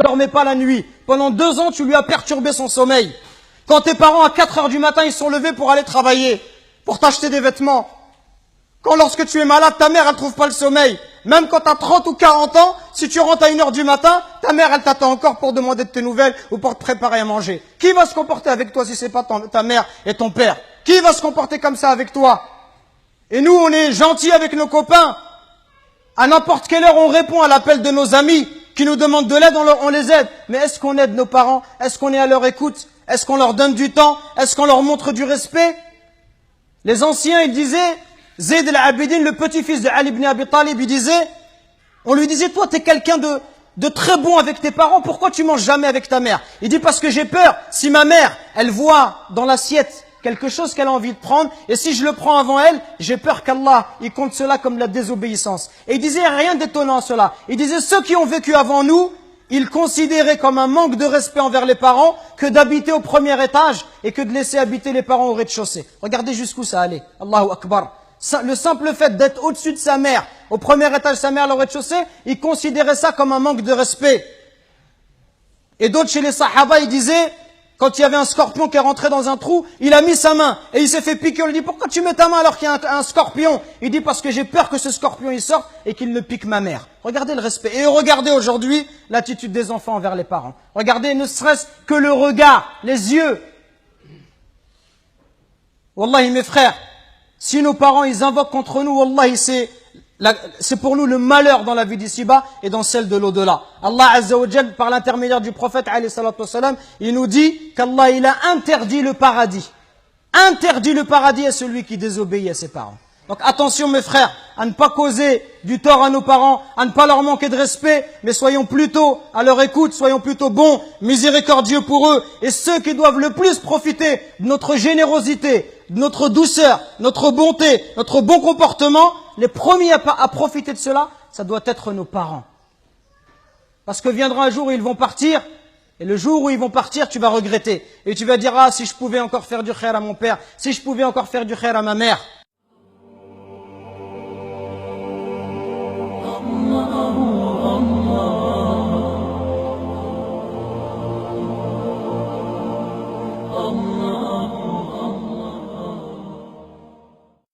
dormait pas la nuit. Pendant 2 ans, tu lui as perturbé son sommeil. Quand tes parents, à 4 heures du matin, ils sont levés pour aller travailler, pour t'acheter des vêtements. Quand lorsque tu es malade, ta mère, elle trouve pas le sommeil. Même quand tu as 30 ou 40 ans, si tu rentres à 1 heure du matin, ta mère, elle t'attend encore pour demander de tes nouvelles ou pour te préparer à manger. Qui va se comporter avec toi si c'est pas ta mère et ton père? Qui va se comporter comme ça avec toi? Et nous, on est gentils avec nos copains. À n'importe quelle heure, on répond à l'appel de nos amis qui nous demandent de l'aide, on les aide. Mais est-ce qu'on aide nos parents? Est-ce qu'on est à leur écoute? Est-ce qu'on leur donne du temps? Est-ce qu'on leur montre du respect? Les anciens, ils disaient, Zayd al-Abidin, le petit-fils de Ali ibn Abi Talib, il disait, on lui disait, toi, t'es quelqu'un de très bon avec tes parents, pourquoi tu manges jamais avec ta mère? Il dit, parce que j'ai peur, si ma mère, elle voit dans l'assiette quelque chose qu'elle a envie de prendre, et si je le prends avant elle, j'ai peur qu'Allah, il compte cela comme la désobéissance. Et il disait rien d'étonnant à cela. Il disait, ceux qui ont vécu avant nous, ils considéraient comme un manque de respect envers les parents que d'habiter au premier étage et que de laisser habiter les parents au rez-de-chaussée. Regardez jusqu'où ça allait. Allahu Akbar. Le simple fait d'être au-dessus de sa mère, au premier étage, sa mère au rez-de-chaussée, ils considéraient ça comme un manque de respect. Et d'autres chez les Sahaba, ils disaient, quand il y avait un scorpion qui est rentré dans un trou, il a mis sa main et il s'est fait piquer. On lui dit, pourquoi tu mets ta main alors qu'il y a un scorpion? Il dit, parce que j'ai peur que ce scorpion il sorte et qu'il ne pique ma mère. Regardez le respect. Et regardez aujourd'hui l'attitude des enfants envers les parents. Regardez ne serait-ce que le regard, les yeux. Wallahi mes frères, si nos parents ils invoquent contre nous, wallahi c'est pour nous le malheur dans la vie d'ici-bas et dans celle de l'au-delà. Allah Azza wa Jal, par l'intermédiaire du prophète alayhi salatu wassalam, il nous dit qu'Allah il a interdit le paradis. Interdit le paradis à celui qui désobéit à ses parents. Donc attention mes frères, à ne pas causer du tort à nos parents, à ne pas leur manquer de respect, mais soyons plutôt à leur écoute, soyons plutôt bons, miséricordieux pour eux. Et ceux qui doivent le plus profiter de notre générosité, de notre douceur, notre bonté, notre bon comportement, les premiers à profiter de cela, ça doit être nos parents. Parce que viendra un jour où ils vont partir, et le jour où ils vont partir, tu vas regretter. Et tu vas dire, ah, si je pouvais encore faire du khair à mon père, si je pouvais encore faire du khair à ma mère.